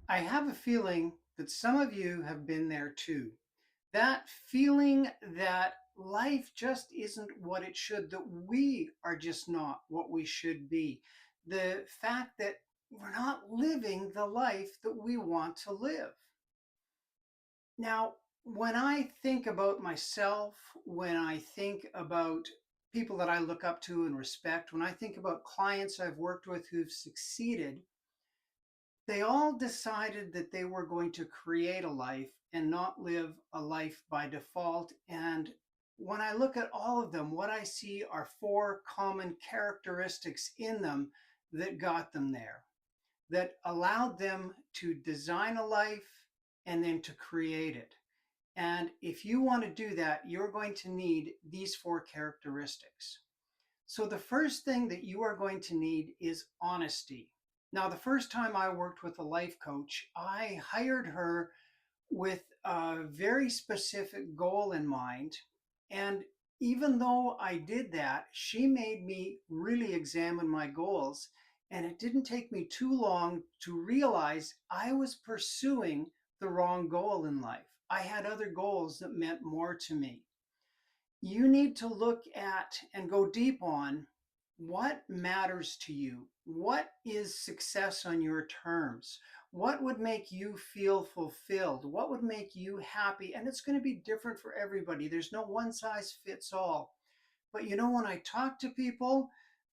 I have a feeling that some of you have been there too. That feeling that life just isn't what it should, that we are just not what we should be. The fact that we're not living the life that we want to live. Now, when I think about myself, when I think about people that I look up to and respect, when I think about clients I've worked with who've succeeded, they all decided that they were going to create a life and not live a life by default. And when I look at all of them, what I see are four common characteristics in them that got them there, that allowed them to design a life and then to create it. And if you want to do that, you're going to need these four characteristics. So the first thing that you are going to need is honesty. Now, the first time I worked with a life coach, I hired her with a very specific goal in mind. And even though I did that, she made me really examine my goals. And it didn't take me too long to realize I was pursuing the wrong goal in life. I had other goals that meant more to me. You need to look at and go deep on what matters to you. What is success on your terms? What would make you feel fulfilled? What would make you happy? And it's going to be different for everybody. There's no one size fits all. But when I talk to people,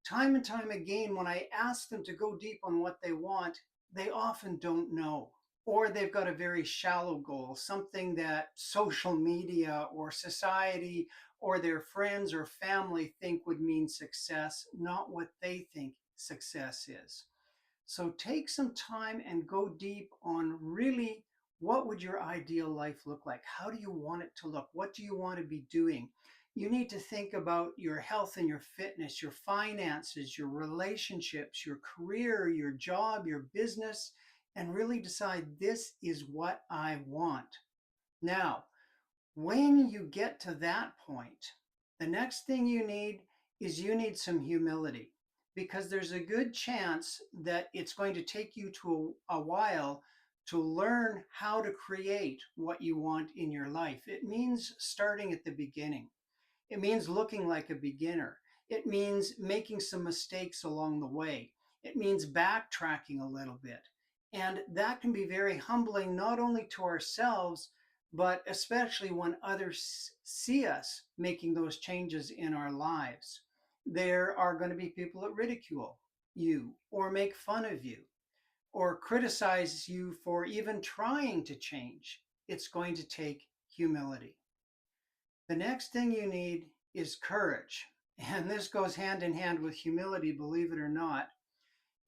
time and time again, when I ask them to go deep on what they want, they often don't know. Or they've got a very shallow goal, something that social media or society or their friends or family think would mean success, not what they think success is. So take some time and go deep on really what would your ideal life look like? How do you want it to look? What do you want to be doing? You need to think about your health and your fitness, your finances, your relationships, your career, your job, your business, and really decide this is what I want. Now, when you get to that point, the next thing you need is you need some humility, because there's a good chance that it's going to take you to a while to learn how to create what you want in your life. It means starting at the beginning. It means looking like a beginner. It means making some mistakes along the way. It means backtracking a little bit. And that can be very humbling, not only to ourselves, but especially when others see us making those changes in our lives. There are going to be people that ridicule you or make fun of you or criticize you for even trying to change. It's going to take humility. The next thing you need is courage. And this goes hand in hand with humility, believe it or not.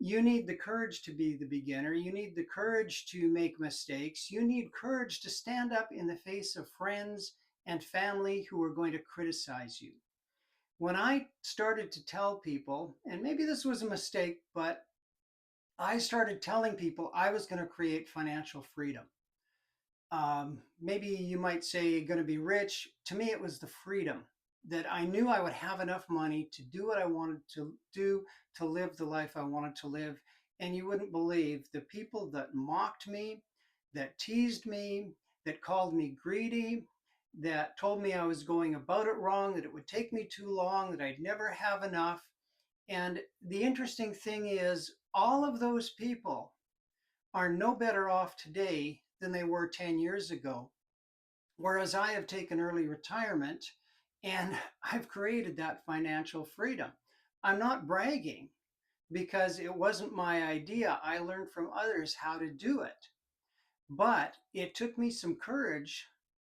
You need the courage to be the beginner. You need the courage to make mistakes. You need courage to stand up in the face of friends and family who are going to criticize you. When I started to tell people, and maybe this was a mistake, but I started telling people I was going to create financial freedom. Maybe you might say going to be rich. To me, it was the freedom that I knew I would have enough money to do what I wanted to do, to live the life I wanted to live. And you wouldn't believe the people that mocked me, that teased me, that called me greedy, that told me I was going about it wrong, that it would take me too long, that I'd never have enough. And the interesting thing is, all of those people are no better off today than they were 10 years ago. Whereas I have taken early retirement and I've created that financial freedom. I'm not bragging because it wasn't my idea. I learned from others how to do it. But it took me some courage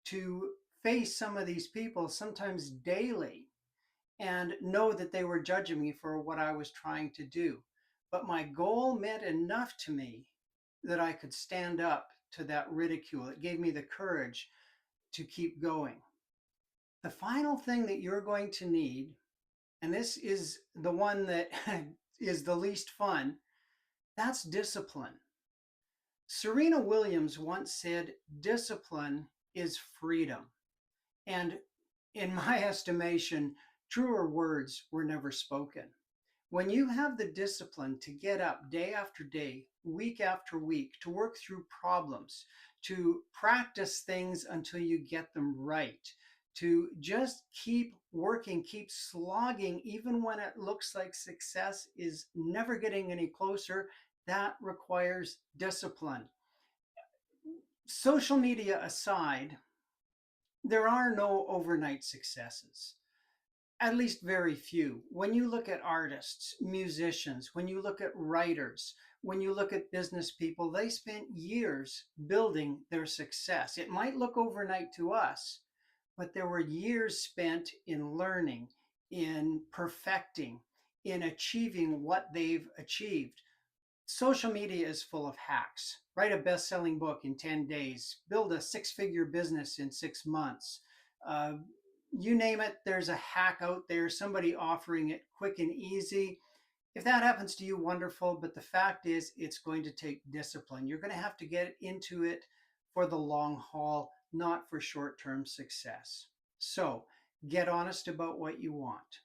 to face some of these people, sometimes daily, and know that they were judging me for what I was trying to do. But my goal meant enough to me that I could stand up to that ridicule. It gave me the courage to keep going. The final thing that you're going to need, and this is the one that is the least fun, that's discipline. Serena Williams once said, discipline is freedom. And in my estimation, truer words were never spoken. When you have the discipline to get up day after day, week after week, to work through problems, to practice things until you get them right, to just keep working, keep slogging, even when it looks like success is never getting any closer, that requires discipline. Social media aside, there are no overnight successes, at least very few. When you look at artists, musicians, when you look at writers, when you look at business people, they spent years building their success. It might look overnight to us, but there were years spent in learning, in perfecting, in achieving what they've achieved. Social media is full of hacks. Write a best selling book in 10 days, build a six-figure business in 6 months. Uh, you name it, there's a hack out there, somebody offering it quick and easy. If that happens to you, wonderful. But the fact is, it's going to take discipline. You're going to have to get into it for the long haul, not for short term success. So get honest about what you want,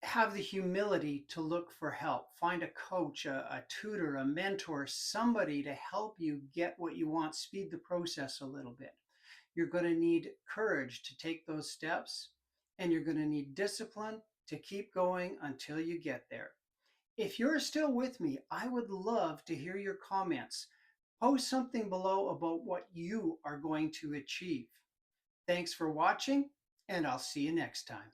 have the humility to look for help. Find a coach, a tutor, a mentor, somebody to help you get what you want, speed the process a little bit. You're going to need courage to take those steps, and you're going to need discipline to keep going until you get there. If you're still with me, I would love to hear your comments. Post something below about what you are going to achieve. Thanks for watching, and I'll see you next time.